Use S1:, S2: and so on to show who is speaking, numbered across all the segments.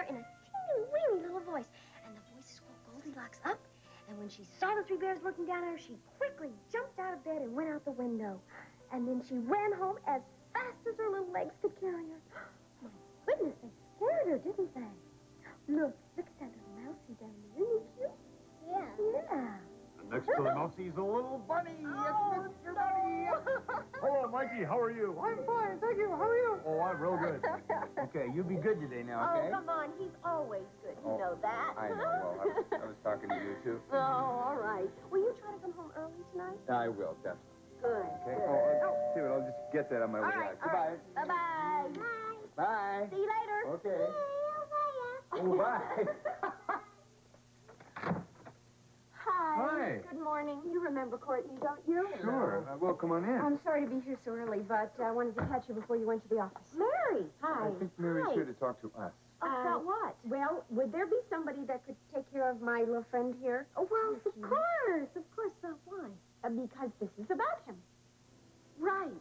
S1: in a teeny-weeny little voice. And the voice spoke Goldilocks up. And when she saw the three bears looking down at her, she quickly jumped out of bed and went out the window. And then she ran home as fast as her little legs could carry her. My goodness, they scared her, didn't they? Look at that little mousey down there. Isn't he cute? Yeah.
S2: And next to the mousie's a little bunny.
S1: Oh,
S2: It's Mr. Bunny. Hello, Mikey. How are you?
S3: I'm fine, thank you. How are you?
S2: Oh, I'm real good.
S4: Okay, you be good today now, okay?
S1: Oh, come on. He's always good. You know that.
S4: I know. Well, I was talking to you, too.
S1: Oh, all right. Will you try to come home early tonight?
S4: I will, definitely.
S1: Good.
S4: Okay?
S1: Good.
S4: David, I'll just get that on my way
S1: All right.
S4: out. Goodbye.
S1: Bye-bye.
S4: Bye.
S1: See you later.
S4: Okay. Oh, bye.
S1: Hi. Good morning. You remember Courtney, don't you?
S4: Sure. Well, come on in.
S1: I'm sorry to be here so early, but I wanted to catch you before you went to the office. Mary! Hi.
S4: I think Mary's here to talk to us.
S1: About what?
S5: Well, would there be somebody that could take care of my little friend here?
S1: Oh, well, of course. Of course. Why?
S5: Because this is about him.
S1: Right.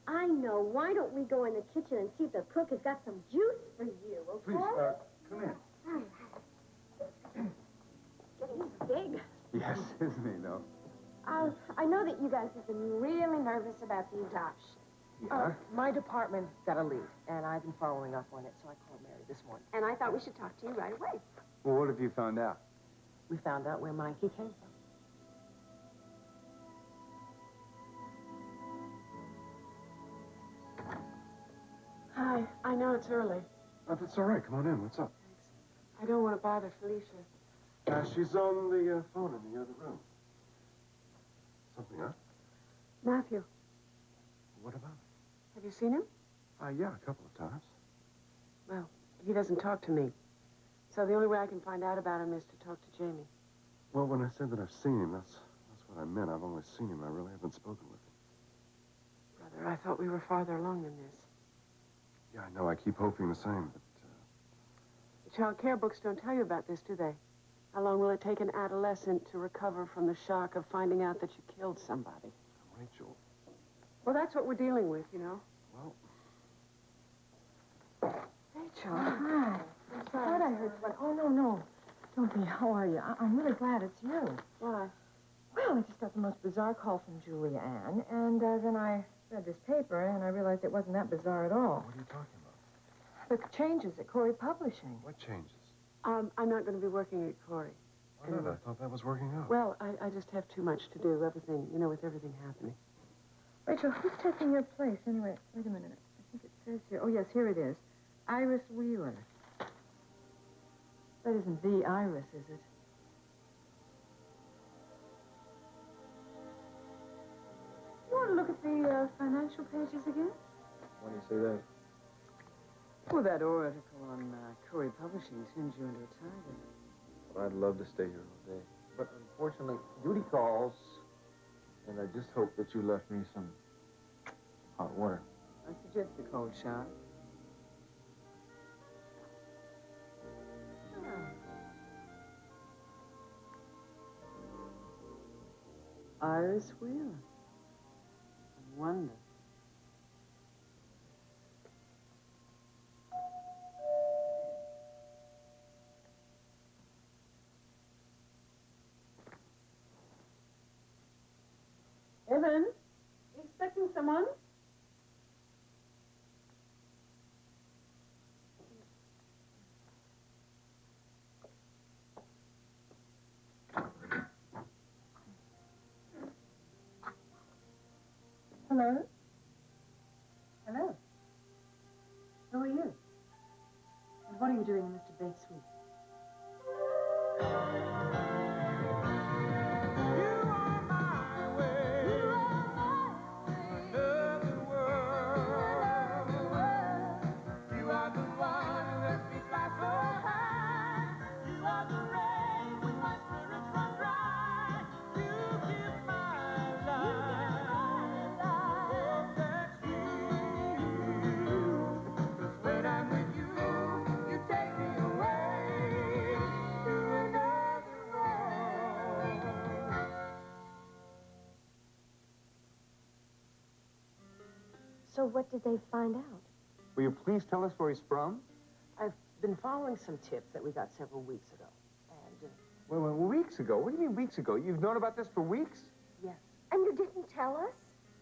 S1: I know. Why don't we go in the kitchen and see if the cook has got some juice for you, okay?
S4: Please, come in.
S5: Getting big.
S4: Yes, isn't he, though?
S5: I know that you guys have been really nervous about the adoption.
S4: Yeah?
S3: My department got a lead, and I've been following up on it, so I called Mary this morning.
S5: And I thought we should talk to you right away.
S4: Well, what have you found out?
S3: We found out where Mikey came from.
S6: Hi, I know it's early.
S2: Oh, that's all right. Come on in. What's up?
S6: I don't want to bother Felicia.
S2: She's on the phone in the other room. Something up?
S6: Matthew,
S2: What about
S6: have you seen him?
S2: it? Yeah, a couple of times.
S6: Well, he doesn't talk to me. So the only way I can find out about him is to talk to Jamie.
S2: Well, when I said that I've seen him, that's what I meant. I've only seen him. I really haven't spoken with him.
S6: Brother, I thought we were farther along than this.
S2: Yeah, I know. I keep hoping the same, but...
S6: The child care books don't tell you about this, do they? How long will it take an adolescent to recover from the shock of finding out that you killed somebody?
S2: Rachel...
S6: Well, that's what we're dealing with, you know.
S2: Well...
S6: Rachel.
S3: Hi.
S6: I'm
S3: I
S6: sorry.
S3: thought I heard one. Oh, no. Don't be. How are you? I'm really glad it's you.
S6: Why?
S3: Well, I just got the most bizarre call from Julia Ann, and then I read this paper, and I realized it wasn't that bizarre at all.
S2: What are you talking about?
S3: The changes at Corey Publishing.
S2: What changes?
S6: I'm not going to be working at Corey.
S2: Why not? I thought that was working out.
S6: Well, I just have too much to do, everything, you know, with everything happening.
S3: Rachel, who's taking your place? Anyway, wait a minute. I think it says here. Oh, yes, here it is. Iris Wheeler. That isn't the Iris, is it? You want to look at the financial pages again?
S4: Why do you say that?
S6: Well, that article on Corey Publishing turns you into a tiger.
S4: Well, I'd love to stay here all day. But unfortunately, duty calls, and I just hope that you left me some hot water.
S6: I suggest a cold shower. Iris Wheeler. I wonder. Evan, you expecting someone?
S3: Hello? Hello? Who are you? And what are you doing in Mr. Bates' suite?
S1: So what did they find out?
S4: Will you please tell us where he's from?
S6: I've been following some tips that we got several weeks ago. And,
S4: Wait, weeks ago? What do you mean weeks ago? You've known about this for weeks?
S6: yes.
S1: And you didn't tell us?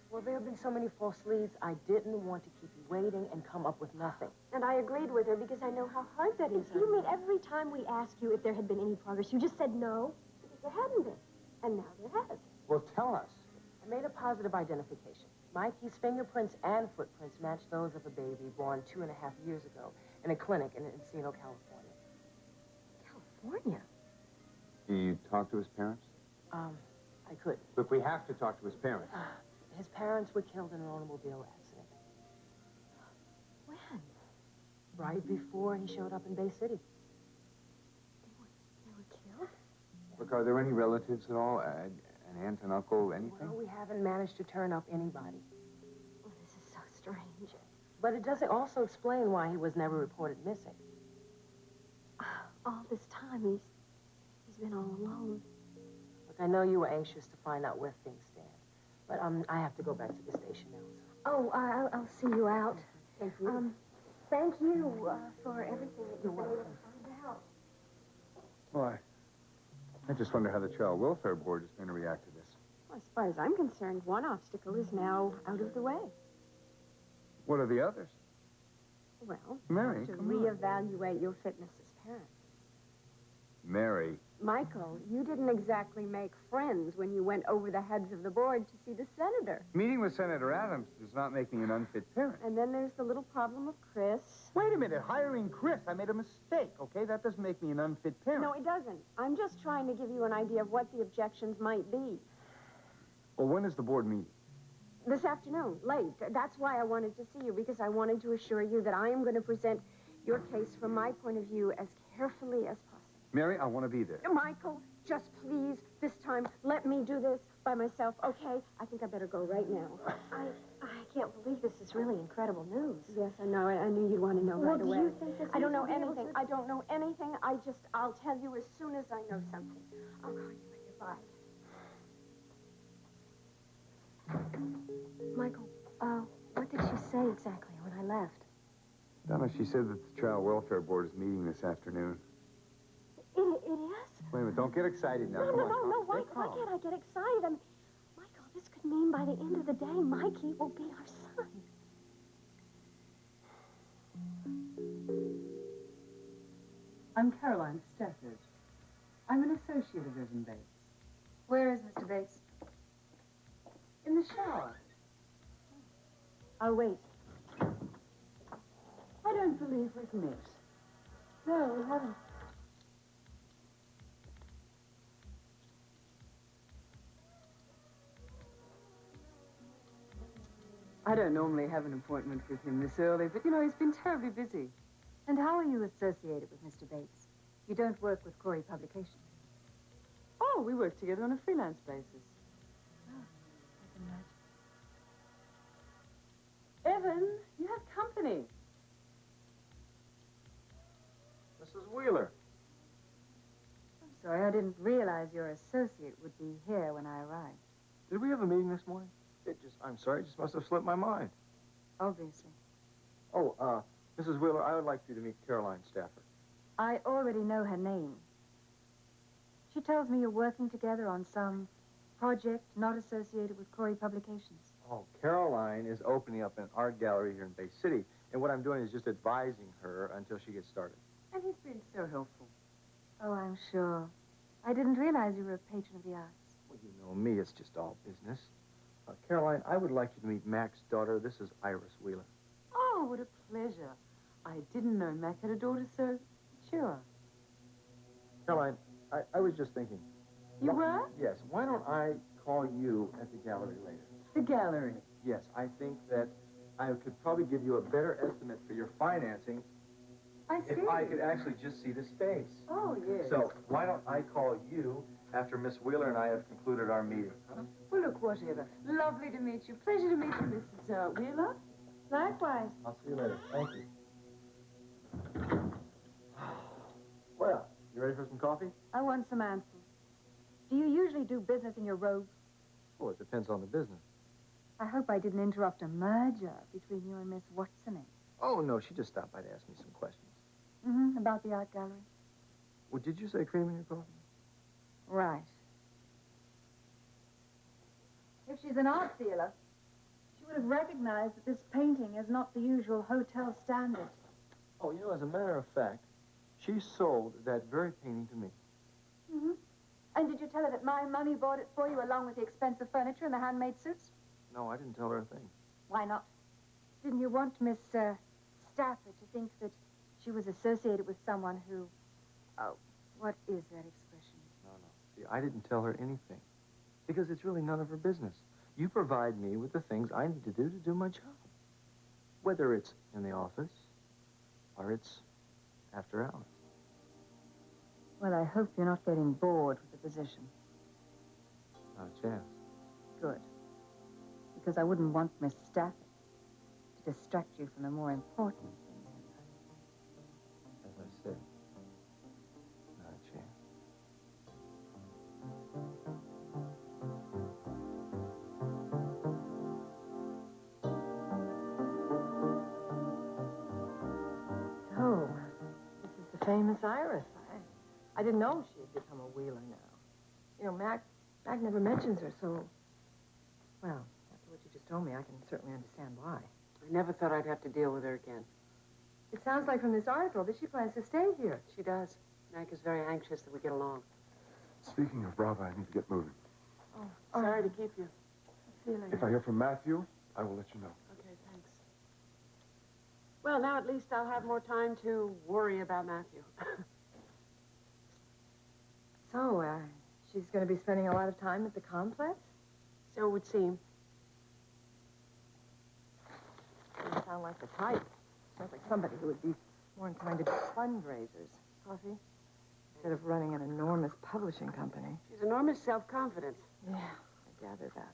S6: Well, there have been so many false leads, I didn't want to keep you waiting and come up with nothing.
S5: And I agreed with her because I know how hard that is.
S1: You mean every time we asked you if there had been any progress, you just said no?
S5: Because there hadn't been. And now there has.
S4: Well, tell us.
S6: I made a positive identification. Mikey's fingerprints and footprints match those of a baby born 2.5 years ago in a clinic in Encino, California.
S1: California?
S4: You talked to his parents?
S6: I could.
S4: Look, we have to talk to his parents.
S6: His parents were killed in an automobile accident.
S1: When?
S6: Right before he showed up in Bay City.
S1: They were killed?
S4: Look, are there any relatives at all? An aunt, an uncle, anything?
S6: Well, we haven't managed to turn up anybody.
S1: Oh, this is so strange.
S6: But it doesn't also explain why he was never reported missing.
S1: All this time, he's been all alone.
S6: Look, I know you were anxious to find out where things stand. But I have to go back to the station now, so.
S1: Oh, I'll see you out.
S6: Thank you.
S1: Thank you for everything that
S6: You're
S1: you've been able
S6: welcome.
S1: to find out.
S2: Well, I just wonder how the Child Welfare Board is going to react to this.
S5: Well, as far as I'm concerned, one obstacle is now out of the way.
S2: What are the others?
S5: Well,
S2: Mary,
S5: to
S2: come on.
S5: reevaluate your fitness as parent.
S2: Mary.
S5: Michael, you didn't exactly make friends when you went over the heads of the board to see the senator.
S2: Meeting with Senator Adams does not make me an unfit parent.
S5: And then there's the little problem of Chris.
S7: Wait a minute, hiring Chris. I made a mistake, okay? That doesn't make me an unfit parent.
S5: No, it doesn't. I'm just trying to give you an idea of what the objections might be.
S2: Well, when is the board meeting?
S5: This afternoon, late. That's why I wanted to see you, because I wanted to assure you that I am going to present your case from my point of view as carefully as possible.
S2: Mary, I want to be there.
S5: Michael, just please, this time, let me do this by myself, okay? I think I better go right now.
S1: I can't believe this is really incredible news.
S5: Yes, I know. I knew you'd want to know
S1: Well,
S5: right
S1: do
S5: away.
S1: you think that
S5: I don't
S1: you
S5: know
S1: will be able
S5: anything.
S1: to-
S5: I don't know anything. I'll tell you as soon as I know something. I'll call you later. Bye.
S1: Michael, what did she say exactly when I left?
S2: Donna, she said that the Child Welfare Board is meeting this afternoon.
S1: It is?
S2: Wait a minute, don't get excited now.
S1: No,
S2: Come
S1: no,
S2: on,
S1: no,
S2: calm.
S1: no. Why
S2: Stay calm.
S1: can't I get excited? I mean, Michael, this could mean by the end of the day, Mikey will be our son.
S3: I'm Caroline Stafford. I'm an associate of Reverend Bates.
S8: Where is Mr. Bates?
S3: In the shower.
S5: I'll wait.
S3: I don't believe we've met.
S5: No, we haven't.
S3: I don't normally have an appointment with him this early, but, you know, he's been terribly busy.
S8: And how are you associated with Mr. Bates? You don't work with Corey Publications.
S3: Oh, we work together on a freelance basis. Evan, you have company.
S4: Mrs. Wheeler.
S8: I'm sorry, I didn't realize your associate would be here when I arrived.
S4: Did we have a meeting this morning? I'm sorry, it just must have slipped my mind.
S8: Obviously.
S4: Oh, Mrs. Wheeler, I would like you to meet Caroline Stafford.
S8: I already know her name. She tells me you're working together on some project not associated with Corey Publications.
S4: Oh, Caroline is opening up an art gallery here in Bay City, and what I'm doing is just advising her until she gets started.
S3: And he's been so helpful.
S8: Oh, I'm sure. I didn't realize you were a patron of the arts.
S4: Well, you know me, it's just all business. Caroline, I would like you to meet Mac's daughter. This is Iris Wheeler.
S3: Oh, what a pleasure. I didn't know Mac had a daughter so mature.
S4: Caroline, I was just thinking.
S3: You were?
S4: Yes, why don't I call you at the gallery later?
S3: The gallery.
S4: Yes, I think that I could probably give you a better estimate for your financing
S3: I see.
S4: if I could actually just see the space.
S3: Oh, yes.
S4: So why don't I call you after Miss Wheeler and I have concluded our meeting? Huh?
S3: Well, look, whatever. Lovely to meet you. Pleasure to meet you, Mrs. Wheeler.
S5: Likewise.
S4: I'll see you later. Thank you. Well, you ready for some coffee?
S8: I want some answers. Do you usually do business in your robe?
S4: Oh, it depends on the business.
S8: I hope I didn't interrupt a merger between you and Miss What's-her-name.
S4: Oh, no, she just stopped by to ask me some questions.
S8: Mm-hmm, about the art gallery.
S4: Well, did you say cream in your coffee?
S8: Right. If she's an art dealer, she would have recognized that this painting is not the usual hotel standard.
S4: Oh, as a matter of fact, she sold that very painting to me.
S8: Mm-hmm. And did you tell her that my money bought it for you along with the expensive furniture and the handmade suits?
S4: No, I didn't tell her a thing.
S8: Why not? Didn't you want Miss Stafford to think that she was associated with someone who... Oh, what is that expression?
S4: No. See, I didn't tell her anything. Because it's really none of her business. You provide me with the things I need to do my job. Whether it's in the office or it's after hours.
S8: Well, I hope you're not getting bored with the position.
S4: Not a chance.
S8: Good. Because I wouldn't want Miss Stafford to distract you from the more important things in life.
S4: As I said, not a chance.
S3: So, this is the famous Iris. I didn't know she had become a Wheeler now. Mac never mentions her, so... Well, after what you just told me, I can certainly understand why.
S6: I never thought I'd have to deal with her again.
S3: It sounds like from this article that she plans to stay here.
S6: She does. Mac is very anxious that we get along.
S2: Speaking of Rob, I need to get moving.
S3: Oh,
S6: Sorry to keep you.
S3: see you later.
S2: If I hear from Matthew, I will let you know.
S6: Okay, thanks. Well, now at least I'll have more time to worry about Matthew.
S3: So, she's going to be spending a lot of time at the complex?
S6: So it would seem.
S3: Doesn't sound like the type. Sounds like somebody who would be more inclined to do fundraisers. Coffee? Instead of running an enormous publishing company.
S6: She's enormous self-confidence.
S3: Yeah, I gather that.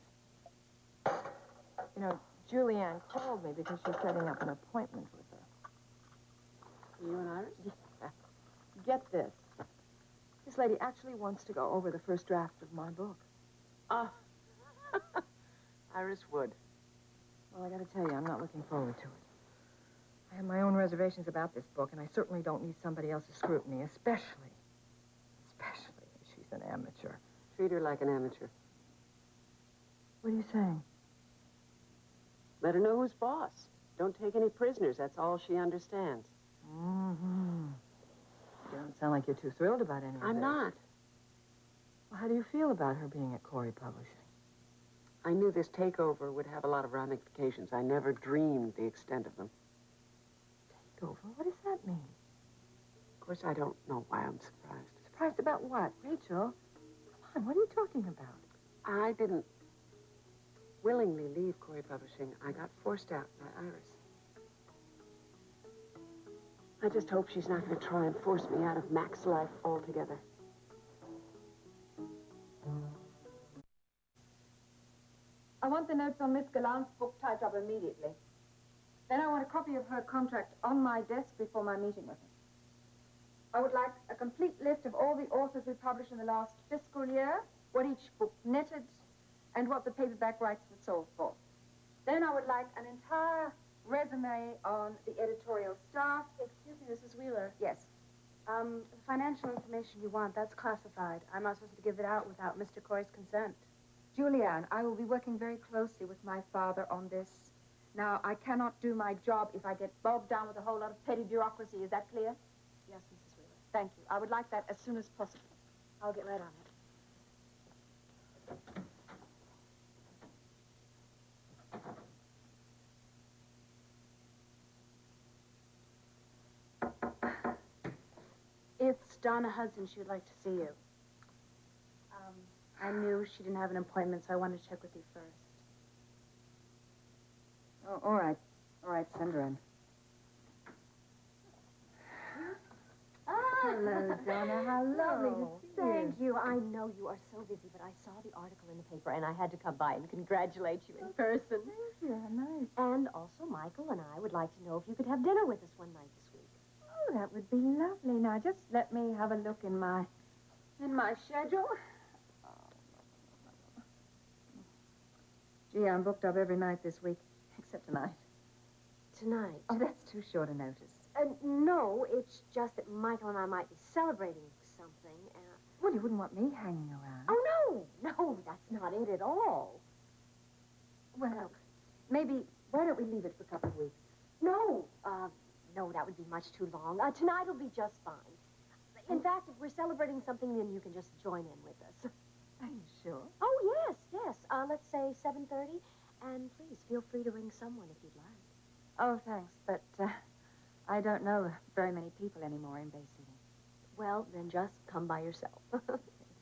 S3: Julianne called me because she's setting up an appointment with her.
S6: You and Iris?
S3: Yeah. Get this. This lady actually wants to go over the first draft of my book.
S6: Oh. Iris would.
S3: Well, I gotta tell you, I'm not looking forward to it. I have my own reservations about this book, and I certainly don't need somebody else's scrutiny, especially if she's an amateur.
S6: Treat her like an amateur.
S3: What are you saying?
S6: Let her know who's boss. Don't take any prisoners. That's all she understands.
S3: Mm-hmm. You don't sound like you're too thrilled about any of
S6: I'm
S3: this.
S6: not.
S3: Well, how do you feel about her being at Corey Publishing?
S6: I knew this takeover would have a lot of ramifications. I never dreamed the extent of them.
S3: Takeover? What does that mean?
S6: Of course, I don't know why I'm surprised.
S3: Surprised about what? Rachel? Come on, what are you talking about?
S6: I didn't willingly leave Corey Publishing. I got forced out by Iris. I just hope she's not going to try and force me out of Mac's life altogether.
S8: I want the notes on Miss Gallant's book typed up immediately. Then I want a copy of her contract on my desk before my meeting with her. I would like a complete list of all the authors we published in the last fiscal year, what each book netted, and what the paperback rights were sold for. Then I would like an entire resume on the editorial staff.
S5: Excuse me, Mrs. Wheeler.
S8: Yes.
S5: The financial information you want, that's classified. I'm not supposed to give it out without Mr. Corey's consent.
S8: Julianne, I will be working very closely with my father on this. Now, I cannot do my job if I get bogged down with a whole lot of petty bureaucracy. Is that clear?
S5: Yes, Mrs. Wheeler.
S8: Thank you. I would like that as soon as possible.
S5: I'll get right on it. It's Donna Hudson. She would like to see you. I knew she didn't have an appointment, so I wanted to check with you first.
S8: Oh, all right. All right, send her in. Hello, Donna. How lovely to see you.
S1: Thank you. I know you are so busy, but I saw the article in the paper, and I had to come by and congratulate you in person.
S8: Thank you. How nice.
S1: And also, Michael and I would like to know if you could have dinner with us one night this week.
S8: Oh, that would be lovely. Now, just let me have a look in my schedule. Gee, I'm booked up every night this week, except tonight.
S1: Tonight?
S8: Oh, that's too short a notice.
S5: No, it's just that Michael and I might be celebrating something.
S3: Well, you wouldn't want me hanging around.
S5: Oh, no, that's not it at all.
S8: Well, maybe, why don't we leave it for a couple of weeks?
S5: No, no, that would be much too long. Tonight will be just fine. In fact, if we're celebrating something, then you can just join in with us.
S3: Are you sure?
S5: Oh, yes. Let's say 7:30. And please, feel free to ring someone if you'd like.
S8: Oh, thanks, but I don't know very many people anymore in Bay City.
S5: Well, then just come by yourself.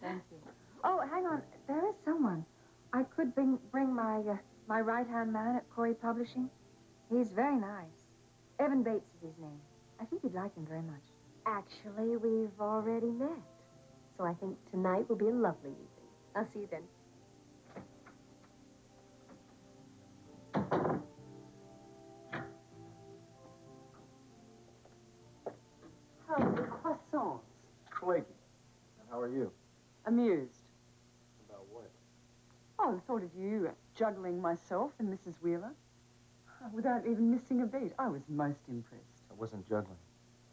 S8: Thank you. Oh, hang on. There is someone. I could bring my my right-hand man at Corey Publishing. He's very nice. Evan Bates is his name. I think you'd like him very much.
S5: Actually, we've already met. So I think tonight will be a lovely evening. I'll see you then.
S6: How's the croissants?
S4: Flaky. How are you?
S6: Amused.
S4: About what?
S6: Oh, I thought of you juggling myself and Mrs. Wheeler. Without even missing a beat. I was most impressed.
S4: I wasn't juggling.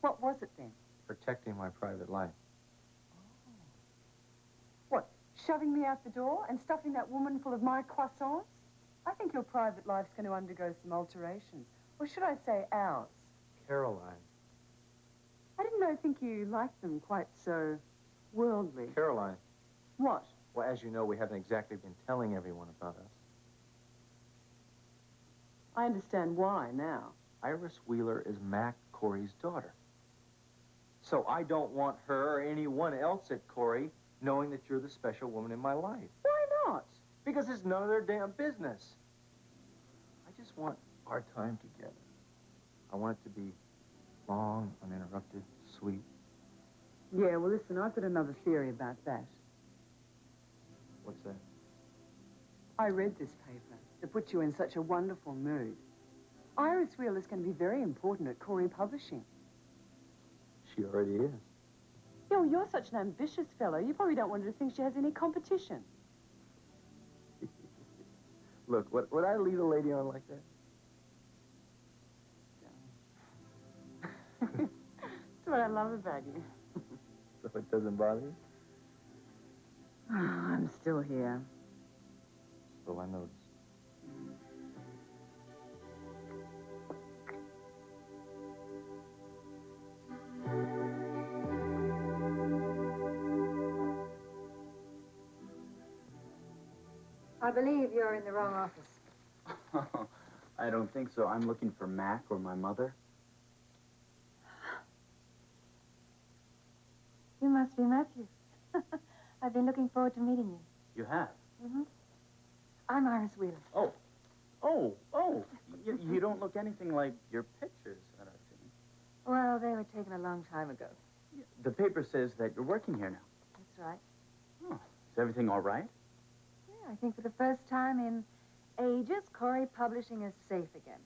S6: What was it then?
S4: Protecting my private life.
S6: What, shoving me out the door and stuffing that woman full of my croissants? I think your private life's going to undergo some alterations. Or should I say ours?
S4: Caroline.
S6: I didn't think you liked them quite so worldly.
S4: Caroline.
S6: What?
S4: Well, as you know, we haven't exactly been telling everyone about us.
S6: I understand why now.
S4: Iris Wheeler is Mac Corey's daughter. So I don't want her or anyone else at Corey knowing that you're the special woman in my life.
S6: Why not?
S4: Because it's none of their damn business. I just want our time together. I want it to be long, uninterrupted, sweet.
S6: Yeah, well, listen, I've got another theory about that.
S4: What's that?
S6: I read this paper to put you in such a wonderful mood. Iris Wheeler is going to be very important at Corey Publishing.
S4: She already is.
S6: Yo, you're such an ambitious fellow. You probably don't want her to think she has any competition.
S4: Look, would I lead a lady on like that?
S6: That's what I love about you.
S4: So it doesn't bother you?
S6: I'm still here.
S4: So I noticed.
S8: I believe you're in the wrong office.
S7: I don't think so. I'm looking for Mac or my mother.
S8: You must be Matthew. I've been looking forward to meeting you.
S7: You have?
S8: Mm-hmm. I'm Iris Wheeler.
S7: Oh. You don't look anything like your pictures that I've seen.
S8: Well, they were taken a long time ago.
S7: The paper says that you're working here now.
S8: That's right.
S7: Oh, is everything all right?
S8: Yeah, I think for the first time in ages, Corey Publishing is safe again.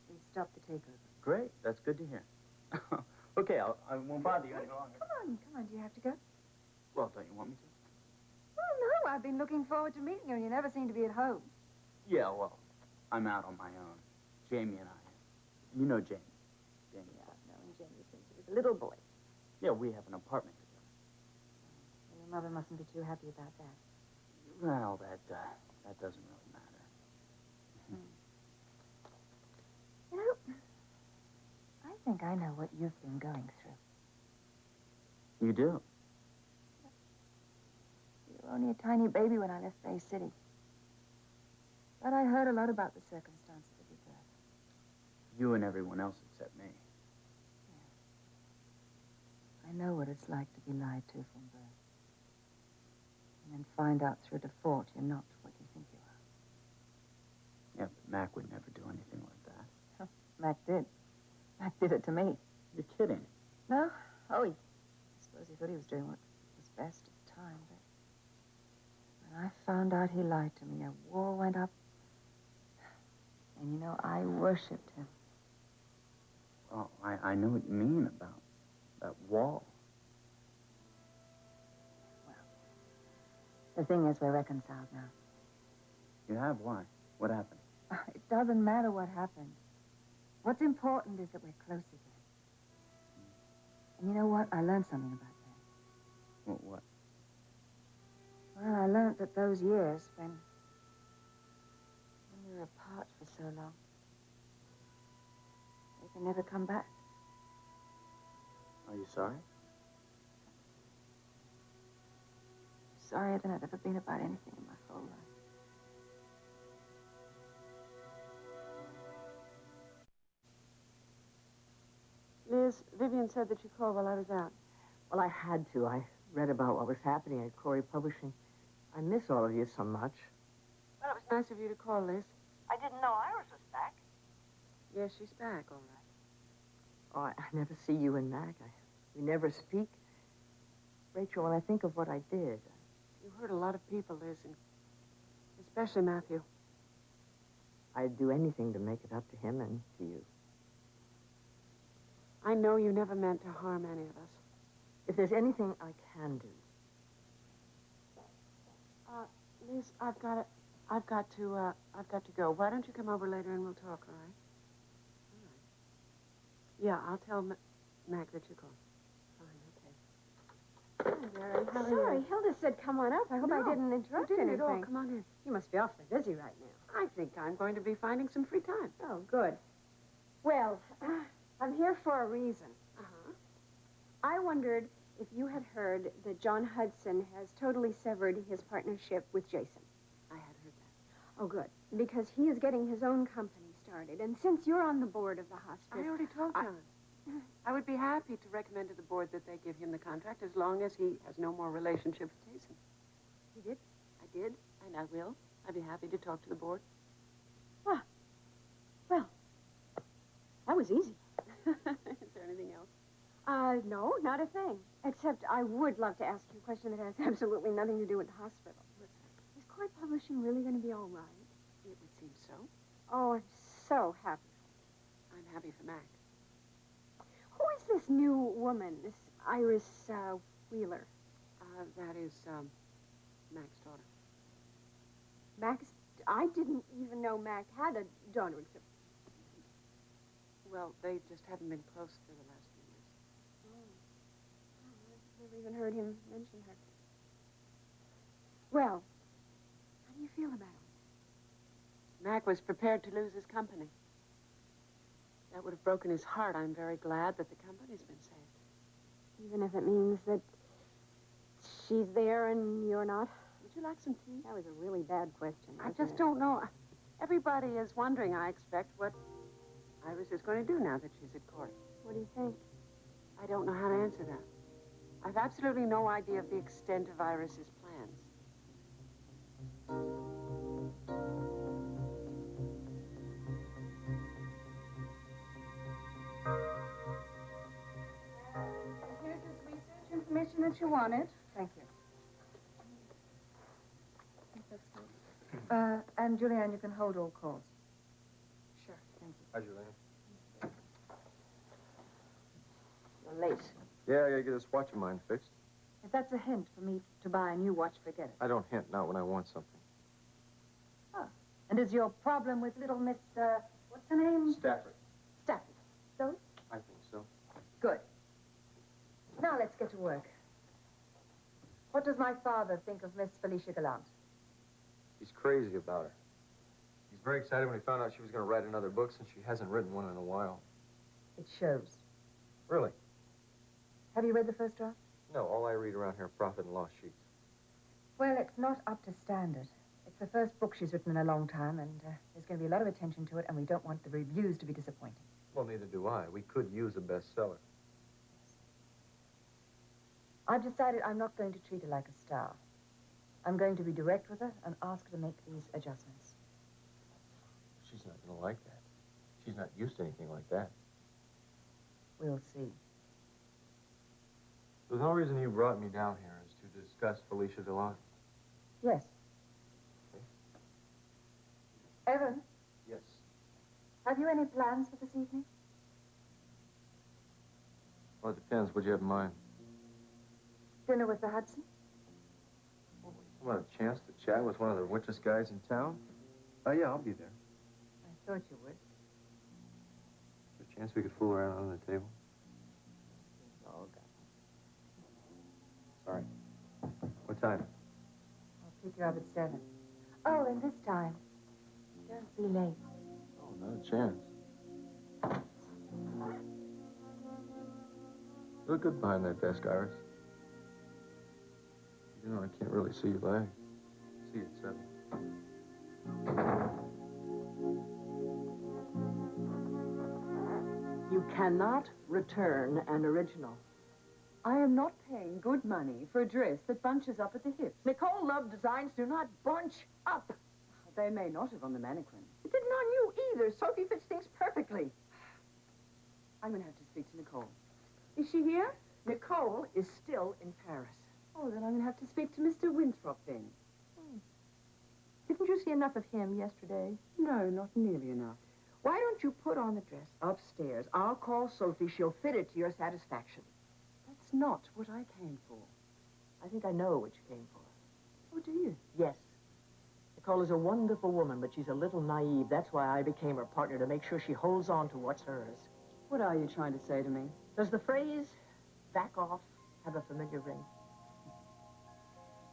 S8: We stopped the takeover.
S7: Great. That's good to hear. Okay, I won't bother you any longer.
S8: Come on, do you have to go?
S7: Well, don't you want me to?
S8: Well, no, I've been looking forward to meeting you. You never seem to be at home.
S7: Yeah, well, I'm out on my own. Jamie and I. You know Jamie. Jamie.
S8: Yeah, I've known Jamie since he was a little boy.
S7: Yeah, we have an apartment together.
S8: Well, your mother mustn't be too happy about that.
S7: Well, that doesn't really matter.
S8: You know, I think I know what you've been going through.
S7: You do?
S8: You were only a tiny baby when I left Bay City. But I heard a lot about the circumstances of your birth.
S7: You and everyone else except me.
S8: I know what it's like to be lied to from birth. And then find out through default you're not what you think you are.
S7: Yeah, but Mac would never do anything like that.
S8: Mac did. Mac did it to me.
S7: You're kidding.
S8: No? Oh, I suppose he thought he was doing what was best at the time, but when I found out he lied to me, a war went up. And you know, I worshipped him.
S7: Well, I know what you mean about that wall.
S8: The thing is, we're reconciled now.
S7: You have? Why? What happened?
S8: It doesn't matter what happened. What's important is that we're close again.
S3: And you know what? I learned something about that.
S7: What?
S3: Well, I learned that those years when we were apart for so long, they can never come back.
S7: Are you sorry?
S3: Sorrier than I've ever been about anything in my whole life.
S6: Liz, Vivian said that you called while I was out.
S9: Well, I had to. I read about what was happening at Corey Publishing. I miss all of you so much.
S6: Well, it was nice of you to call, Liz.
S9: I didn't know Iris was back.
S6: Yes, she's back, all right.
S9: Oh, I never see you and Mac. We never speak. Rachel, when I think of what I did,
S6: You hurt a lot of people, Liz, and especially Matthew.
S9: I'd do anything to make it up to him and to you.
S6: I know you never meant to harm any of us.
S9: If there's anything I can do,
S6: Liz, I've got to go. Why don't you come over later and we'll talk, all right? All right. Yeah, I'll tell Mac that you called. Fine, okay. Hi, Mary. How are
S5: Sorry,
S6: you?
S5: Hilda said come on up. I hope I didn't interrupt
S6: You didn't
S5: anything.
S6: at all. Come on in.
S5: You must be awfully busy right now.
S6: I think I'm going to be finding some free time.
S5: Oh, good. Well, I'm here for a reason.
S6: Uh-huh.
S5: I wondered if you had heard that John Hudson has totally severed his partnership with Jason.
S6: I had heard that.
S5: Oh, good. Because he is getting his own company started. And since you're on the board of the hospice...
S6: I already told John. I would be happy to recommend to the board that they give him the contract as long as he has no more relationship with Jason.
S5: You did?
S6: I did, and I will. I'd be happy to talk to the board.
S5: Ah. Well, that was easy.
S6: Is there anything else?
S5: No, not a thing. Except I would love to ask you a question that has absolutely nothing to do with the hospital.
S6: What's that?
S5: Is Corey Publishing really going to be all right?
S6: It would seem so.
S5: Oh, I'm so happy.
S6: I'm happy for Mac.
S5: Who is this new woman, this Iris Wheeler?
S6: That is, Mac's daughter.
S5: Max? I didn't even know Mac had a daughter except...
S6: Well, they just haven't been close for the last few years.
S5: I've never even heard him mention her. Well, how do you feel about it?
S6: Mac was prepared to lose his company. That would have broken his heart. I'm very glad that the company's been saved.
S5: Even if it means that she's there and you're not?
S6: Would you like some tea?
S5: That was a really bad question.
S6: I
S5: wasn't
S6: just
S5: it?
S6: don't know. Everybody is wondering, I expect, what Iris is going to do now that she's at court.
S5: What do you think?
S6: I don't know how to answer that. I've absolutely no idea of the extent of Iris's plans.
S8: Here's this research information that you wanted.
S3: Thank you.
S8: And Julianne, you can hold all calls.
S3: Sure, thank you.
S4: Hi, Julian.
S3: You're late.
S4: Yeah, I gotta get this watch of mine fixed.
S8: If that's a hint for me to buy a new watch, forget it.
S4: I don't hint, not when I want something.
S8: And is your problem with little Miss, what's her name?
S4: Stafford.
S8: Stafford. So?
S4: I think so.
S8: Good. Now let's get to work. What does my father think of Miss Felicia Gallant?
S4: He's crazy about her. He's very excited when he found out she was going to write another book since she hasn't written one in a while.
S8: It shows.
S4: Really?
S8: Have you read the first draft?
S4: No, all I read around here are profit and loss sheets.
S8: Well, it's not up to standard. It's the first book she's written in a long time, and there's going to be a lot of attention to it, and we don't want the reviews to be disappointing.
S4: Well, neither do I. We could use a bestseller.
S8: I've decided I'm not going to treat her like a star. I'm going to be direct with her and ask her to make these adjustments.
S4: She's not going to like that. She's not used to anything like that.
S8: We'll see.
S4: So the whole reason you brought me down here is to discuss Felicia Gallant.
S8: Yes. Evan,
S4: Yes.
S8: have you any plans for this evening?
S4: Well, it depends. What do you have in mind?
S8: Dinner with the Hudson?
S4: You want a chance to chat with one of the richest guys in town? Oh, yeah, I'll be there.
S8: I thought you would.
S4: Is there a chance we could fool around under the table?
S8: It's all
S4: time?
S3: I'll pick you up at 7. Oh, and this time, don't be late.
S4: Oh, not a chance. You look good behind that desk, Iris. You know, I can't really see your legs. See you at 7.
S9: You cannot return an original.
S6: I am not paying good money for a dress that bunches up at the hips.
S9: Nicole Love designs do not bunch up.
S6: They may not have on the mannequin.
S9: It didn't on you either. Sophie fits things perfectly.
S6: I'm going to have to speak to Nicole. Is she here?
S9: Nicole is still in Paris.
S6: Oh, then I'm going to have to speak to Mr. Winthrop then.
S9: Didn't you see enough of him yesterday?
S6: No, not nearly enough.
S9: Why don't you put on the dress upstairs? I'll call Sophie. She'll fit it to your satisfaction.
S6: That's not what I came for.
S9: I think I know what you came for.
S6: Oh, do you?
S9: Yes. Nicole is a wonderful woman, but she's a little naive. That's why I became her partner, to make sure she holds on to what's hers.
S6: What are you trying to say to me?
S9: Does the phrase, back off, have a familiar ring?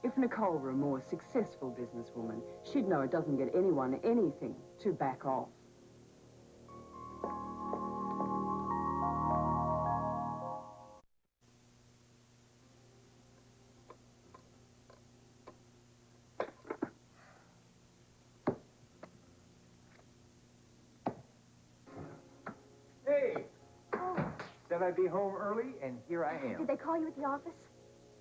S6: If Nicole were a more successful businesswoman, she'd know it doesn't get anyone anything to back off.
S10: Hey! Said I'd be home early, and here I am.
S1: Did they call you at the office?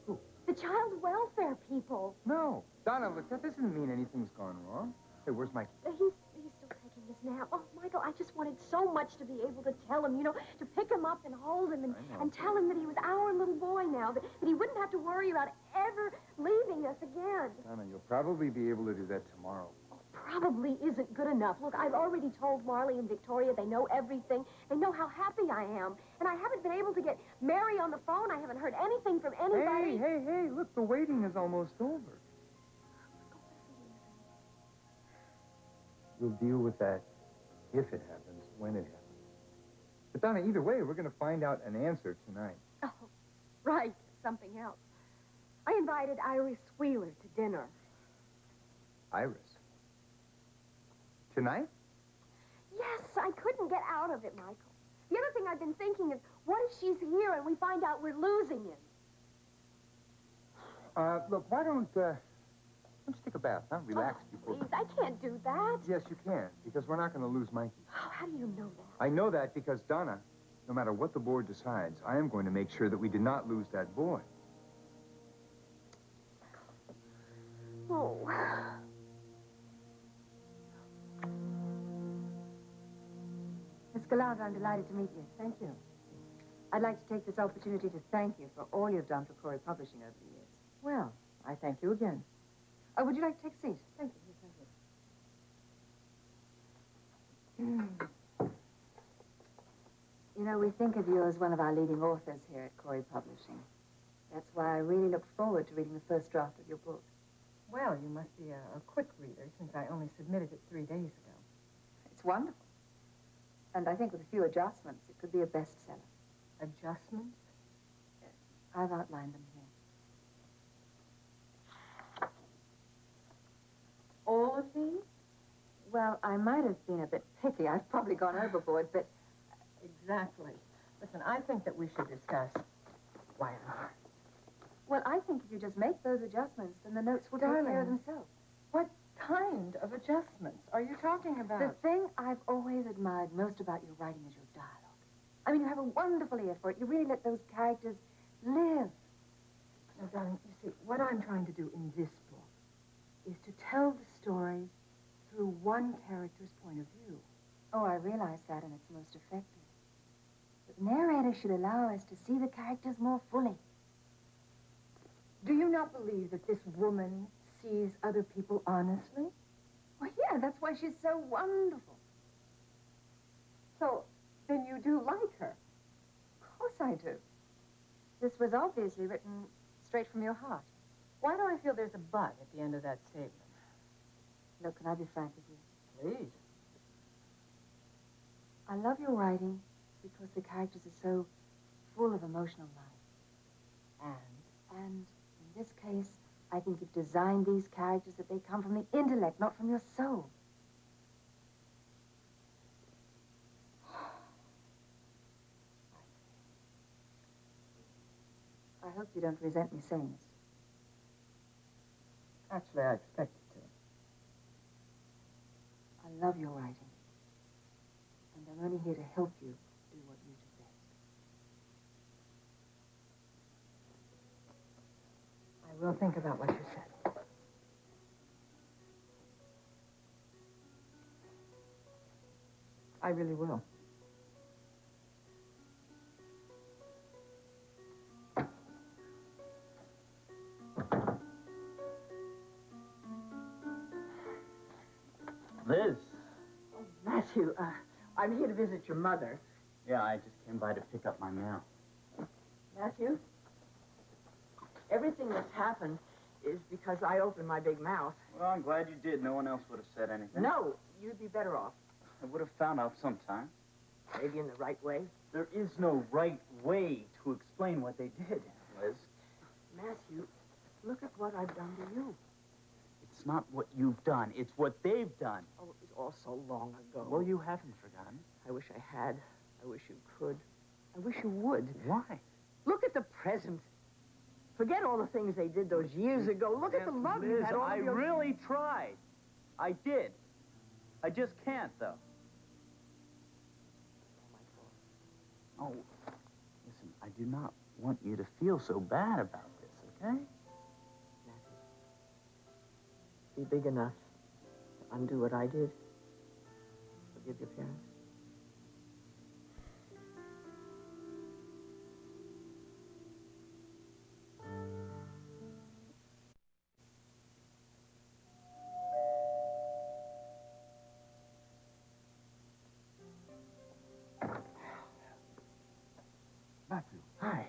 S10: Who?
S1: The child welfare people.
S10: No. Donna, look, that doesn't mean anything's gone wrong. Hey, where's Mikey?
S1: He's still taking his nap. Oh, Michael, I just wanted so much to be able to tell him, to pick him up and hold him and tell him that he was our little boy now, that he wouldn't have to worry about ever leaving us again.
S10: Donna, you'll probably be able to do that tomorrow.
S1: Probably isn't good enough. Look, I've already told Marley and Victoria. They know everything. They know how happy I am. And I haven't been able to get Mary on the phone. I haven't heard anything from anybody.
S10: Hey, look, the waiting is almost over. We'll deal with that if it happens, when it happens. But Donna, either way, we're going to find out an answer tonight.
S1: Oh, right. Something else. I invited Iris Wheeler to dinner.
S10: Iris. Tonight?
S1: Yes, I couldn't get out of it, Michael. The other thing I've been thinking is, what if she's here and we find out we're losing him?
S10: Look, why don't you take a bath, huh? Relax before...
S1: Please, I can't do that.
S10: Yes, you can, because we're not going to lose Mikey.
S1: Oh, how do you know that?
S10: I know that because, Donna, no matter what the board decides, I am going to make sure that we did not lose that boy.
S1: Oh.
S8: Miss Gallant, I'm delighted to meet you.
S3: Thank you.
S8: I'd like to take this opportunity to thank you for all you've done for Corey Publishing over the years.
S3: Well, I thank you again.
S8: Would you like to take a seat?
S3: Thank you.
S8: You know, we think of you as one of our leading authors here at Corey Publishing. That's why I really look forward to reading the first draft of your book.
S3: Well, you must be a quick reader, since I only submitted it 3 days ago.
S8: It's wonderful. And I think with a few adjustments, it could be a bestseller.
S3: Adjustments?
S8: I've outlined them here.
S3: All of these?
S8: Well, I might have been a bit picky. I've probably gone overboard, but...
S3: Exactly. Listen, I think that we should discuss why I'm here.
S8: Well, I think if you just make those adjustments, then the notes will take care of
S3: Darling.
S8: themselves.
S3: What kind of adjustments are you talking about?
S8: The thing I've always admired most about your writing is your dialogue. I mean, you have a wonderful ear for it. You really let those characters live.
S3: Now, darling, you see, what I'm trying to do in this book is to tell the story through one character's point of view.
S8: Oh, I realize that, and it's most effective. But the narrator should allow us to see the characters more fully.
S3: Do you not believe that this woman sees other people honestly?
S8: Well, yeah, that's why she's so wonderful.
S3: So, then you do like her.
S8: Of course I do. This was obviously written straight from your heart.
S3: Why do I feel there's a but at the end of that statement?
S8: Look, can I be frank with you?
S3: Please.
S8: I love your writing because the characters are so full of emotional life. And in this case, I think you've designed these characters that they come from the intellect, not from your soul. I hope you don't resent me saying this.
S3: Actually, I expected to.
S8: I love your writing. And I'm only here to help you do what you do best.
S3: I will think about what you said. I really will.
S7: Liz.
S9: Matthew, I'm here to visit your mother.
S7: Yeah, I just came by to pick up my mail.
S9: Matthew, everything that's happened is because I opened my big mouth.
S7: Well, I'm glad you did. No one else would have said anything.
S9: No, you'd be better off.
S7: I would have found out sometime.
S9: Maybe in the right way.
S7: There is no right way to explain what they did, Liz.
S9: Matthew, look at what I've done to you.
S7: It's not what you've done. It's what they've done.
S9: Oh, it was all so long ago.
S7: Well, you haven't forgotten.
S9: I wish I had. I wish you could. I wish you would.
S7: Why?
S9: Look at the present. Forget all the things they did those years ago. Look at the love you
S7: Liz,
S9: had all
S7: I
S9: of your...
S7: really tried. I did. I just can't, though. Oh, listen, I do not want you to feel so bad about this, okay?
S9: Be big enough to undo what I did. Forgive your parents.
S2: Matthew.
S7: Hi.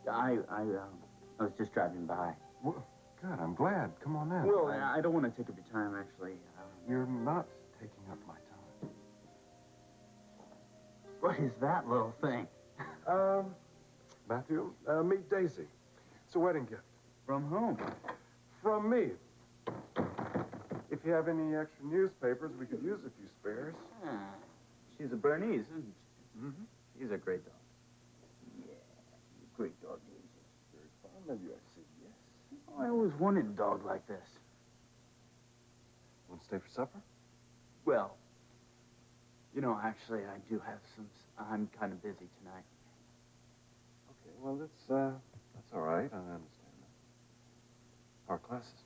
S7: I was just driving by.
S2: Well, good, I'm glad. Come on in.
S7: Well, I don't want to take up your time, actually.
S2: You're not taking up my time.
S7: What is that little thing?
S2: Matthew, meet Daisy. It's a wedding gift.
S7: From whom?
S2: From me. If you have any extra newspapers, we could use a few spares.
S7: She's a Bernese, isn't she?
S2: Mm-hmm.
S7: She's a great dog. Yeah, great dog, Daisy.
S2: Very fond of you, I see. Yes.
S7: Oh, I always wanted a dog like this.
S2: Want to stay for supper?
S7: Well, you know, actually, I do have some... I'm kind of busy tonight.
S2: Okay, well, that's all right. I understand that. How are classes?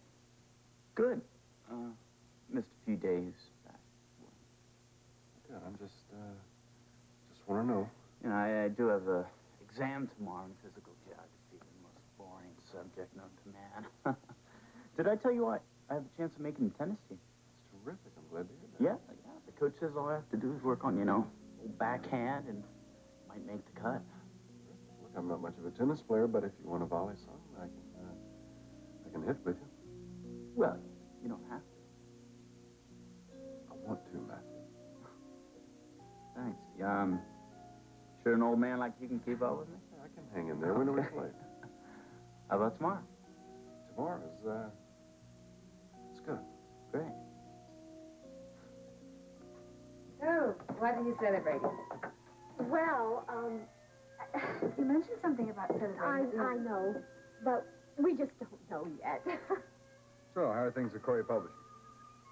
S7: Good. Missed a few days back.
S2: Good. I'm just want to know.
S7: You know, I do have a exam tomorrow in physical geography, the most boring subject known to man. Did I tell you I have a chance of making the tennis team?
S2: It's terrific. I'm glad to hear that.
S7: Yeah. The coach says all I have to do is work on, old backhand and might make the cut.
S2: Look, I'm not much of a tennis player, but if you want to volley something, I can hit with you.
S7: Well, you don't have to.
S2: I want to, Matthew.
S7: Thanks. Sure an old man like you can keep up with me?
S2: I can hang in there. When do we play?
S7: How about tomorrow?
S2: Tomorrow's, it's good.
S7: Great.
S8: So, what are you celebrating?
S1: Well,
S8: You mentioned something about celebrating.
S1: I know, but we just don't know yet.
S10: So, how are things at Corey Publishing?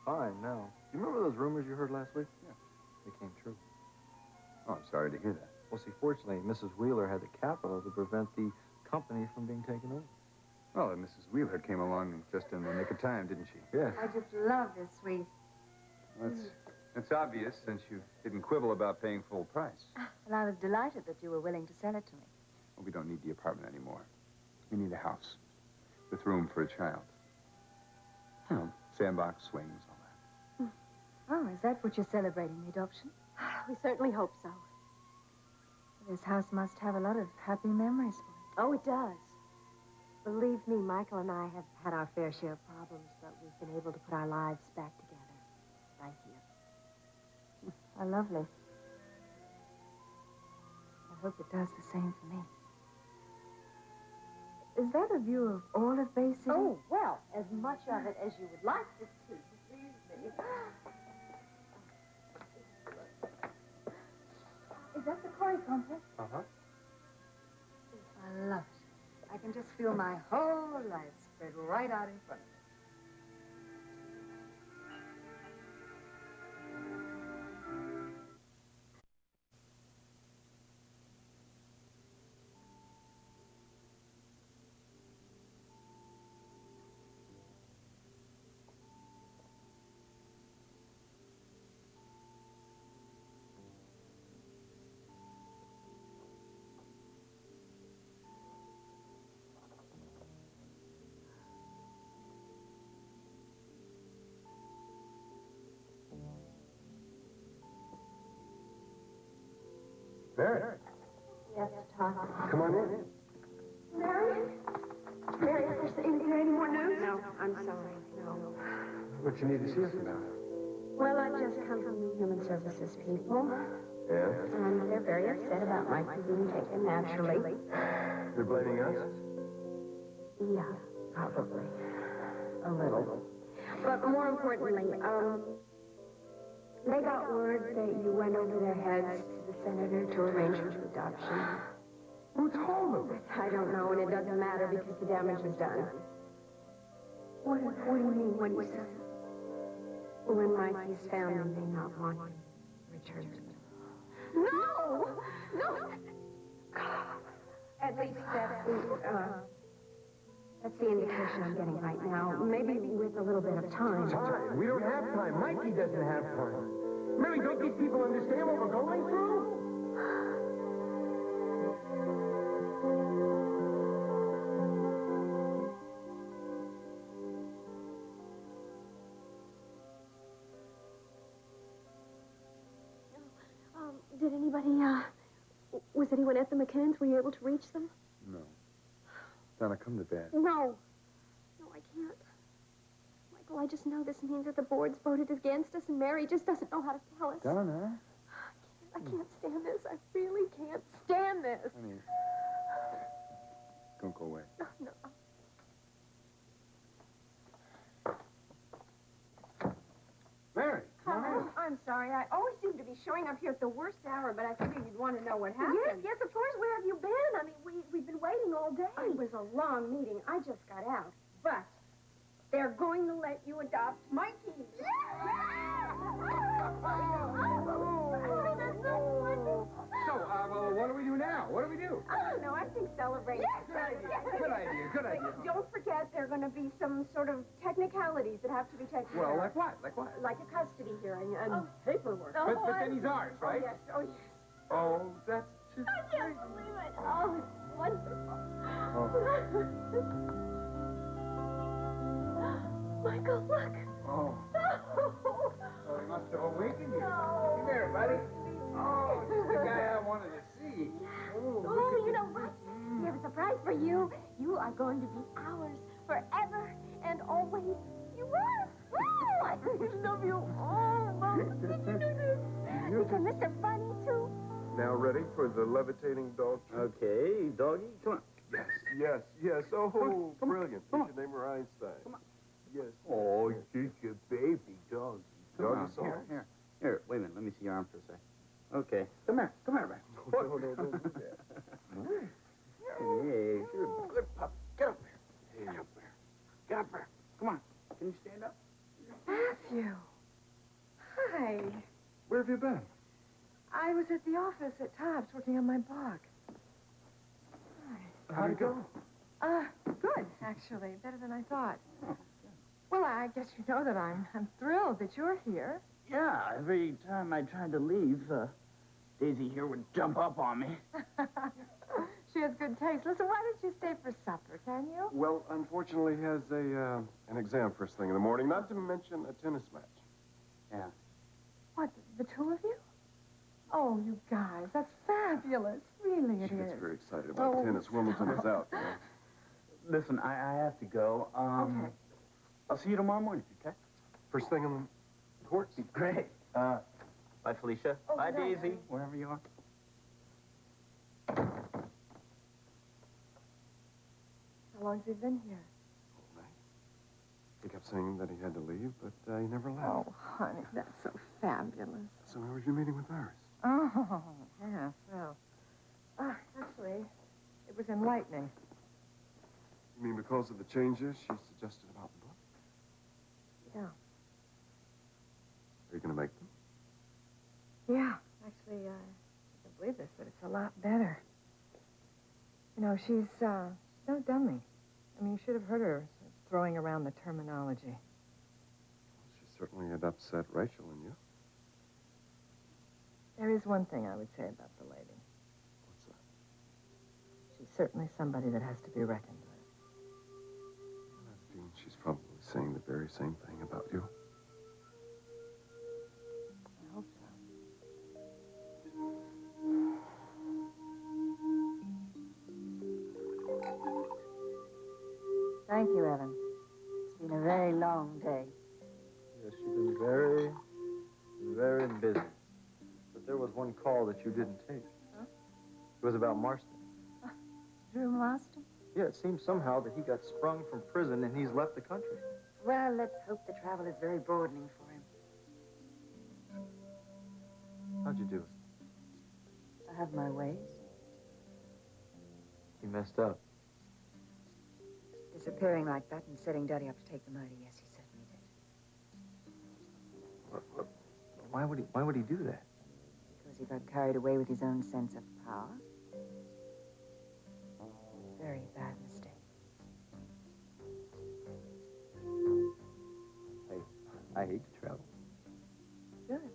S4: Fine, now. You remember those rumors you heard last week?
S10: Yeah.
S4: They came true.
S10: Oh, I'm sorry to hear that.
S4: Well, see, fortunately, Mrs. Wheeler had the capital to prevent the company from being taken over.
S10: Well, and Mrs. Wheeler came along just in the nick of time, didn't she?
S4: Yes.
S8: I just love this suite.
S10: That's obvious, since you didn't quibble about paying full price.
S8: Well, I was delighted that you were willing to sell it to me.
S10: Well, we don't need the apartment anymore. We need a house with room for a child. You know, sandbox, swings, all that.
S8: Oh, is that what you're celebrating, the adoption?
S1: We certainly hope so.
S8: This house must have a lot of happy memories for you.
S1: Oh, it does. Believe me, Michael and I have had our fair share of problems, but we've been able to put our lives back together right here.
S8: How lovely. I hope it does the same for me.
S5: Is that a view of all of Bay City?
S8: Oh, well, as much of it as you would like to see. Believe me. Is that the Corey complex?
S2: Uh-huh.
S8: I love it. I can just feel my whole life spread right out in front of me.
S2: Mary,
S5: Yes, Tom.
S2: come on in.
S5: Mary? Mary, is there any more news? No, I'm sorry. No.
S2: What you need to see us about?
S5: Well, I just come from the Human Services people,
S2: Yeah?
S5: and they're very upset about Mikey being taken naturally.
S2: They're blaming us?
S5: Yeah, probably. A little. But more importantly, they got word that you went over their heads to the senator to arrange for adoption.
S2: Who told them?
S5: I don't know, and it doesn't matter because the damage was done. What do you mean, what do you say? When Mikey's family may not want him returned. No! No! At least that's the indication I'm getting right now. Maybe with a little bit of time.
S11: Time? We don't have time. Mikey doesn't have time. Mary, don't these people understand what we're going through?
S1: Did anybody, was anyone at the McCanns? Were you able to reach them?
S2: No. Donna, come to bed.
S1: No. No, I can't. Michael, I just know this means that the board's voted against us, and Mary just doesn't know how to tell us.
S2: Donna?
S1: I can't stand this. I really can't stand this.
S2: Honey. Don't go away.
S1: No.
S2: Mary!
S5: Oh, I'm sorry. I always seem to be showing up here at the worst hour, but I figured you'd want to know what happened.
S1: Yes, of course. Where have you been? I mean, we've been waiting all day.
S5: It was a long meeting. I just got out. But they're going to let you adopt Mikey.
S11: So, what do we do now? What do we do?
S5: I don't know. I think celebrate.
S11: Good idea. Good idea. Good idea.
S5: Don't forget, there are going to be some sort of technicalities that have to be taken
S11: Well,
S5: care
S11: like
S5: of.
S11: what? Like what?
S5: Like a custody hearing and paperwork.
S11: But then he's ours, right?
S5: Oh, yes. Oh, yes.
S11: Oh, that's just
S1: I can't believe it. Oh, it's wonderful. Michael, look.
S11: Oh. Oh, he must have awakened you. Come here, buddy. Oh, this is the guy I wanted to see.
S1: Oh, you know what? We have a surprise for you. You are going to be ours forever and always. You are. Oh, I love you. Oh, Mom. Did you do this? Isn't Mr. Funny, too?
S2: Now ready for the levitating dog?
S7: Okay, doggy, come on.
S2: Yes. Oh,
S7: Come on.
S2: brilliant.
S7: Come
S2: You should name her Einstein.
S7: Come on.
S2: Yes.
S11: Oh, just a baby dog.
S2: Doggy
S7: Come on,
S2: songs.
S7: Here, wait a minute. Let me see your arm for a sec. Okay. Come here, man.
S2: No, don't do that.
S7: Hey, you're a good pup. Get up there. Get up there. Get up there. Come on. Can you stand up?
S3: Matthew. Hi.
S2: Where have you been?
S3: I was at the office at Tops working on my book.
S2: How'd it go?
S3: Good, actually. Better than I thought. Well, I guess you know that I'm thrilled that you're here.
S7: Yeah, every time I tried to leave, Daisy here would jump up on me.
S3: She has good taste. Listen, why don't you stay for supper, can you?
S2: Well, unfortunately, he has an exam first thing in the morning, not to mention a tennis match.
S7: Yeah.
S3: What, the two of you? Oh, you guys, that's fabulous. Really, it
S2: She gets
S3: is.
S2: very excited about
S3: Oh,
S2: tennis. Wimbledon is out. You know.
S7: Listen, I have to go.
S3: Okay.
S7: I'll see you tomorrow morning, okay?
S2: First thing in the courts.
S7: Great. Bye, Felicia.
S3: Oh,
S7: Bye,
S3: good night,
S7: Daisy. Wherever you are.
S3: How long's he been here?
S2: All night. He kept saying that he had to leave, but he never left.
S3: Oh, honey, that's so fabulous.
S2: So how was your meeting with Iris?
S3: Oh, yeah, well, actually, it was enlightening.
S2: You mean because of the changes she suggested about the book?
S3: Yeah.
S2: Are you going to make them?
S3: Yeah, actually, I can't believe this, but it's a lot better. You know, she's no dummy. I mean, you should have heard her throwing around the terminology.
S2: Well, she certainly had upset Rachel and you.
S3: There is one thing I would say about the lady.
S2: What's that?
S3: She's certainly somebody that has to be reckoned with.
S2: I have a feeling she's probably saying the very same thing about you.
S3: I hope so.
S9: Thank you, Evan. It's been a very long day.
S4: Yes, you've been very, very busy. But there was one call that you didn't take.
S9: Huh?
S4: It was about Marston.
S9: Drew Marston?
S4: Yeah, it seems somehow that he got sprung from prison and he's left the country.
S9: Well, let's hope the travel is very broadening for him.
S4: How'd you do it?
S9: I have my ways.
S4: He messed up.
S9: Disappearing like that and setting Daddy up to take the murder, yes, he certainly did.
S4: Why would he do that?
S9: Because he got carried away with his own sense of power. Very bad mistake.
S4: I hate to travel.
S9: Good.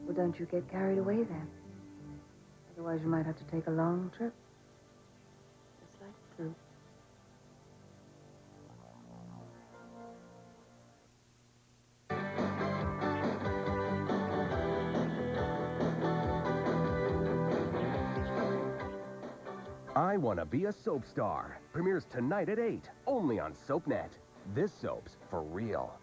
S9: Well, don't you get carried away then. Otherwise, you might have to take a long trip. Just like Drew.
S12: I Want to Be a Soap Star premieres tonight at 8, only on SoapNet. This soap's for real.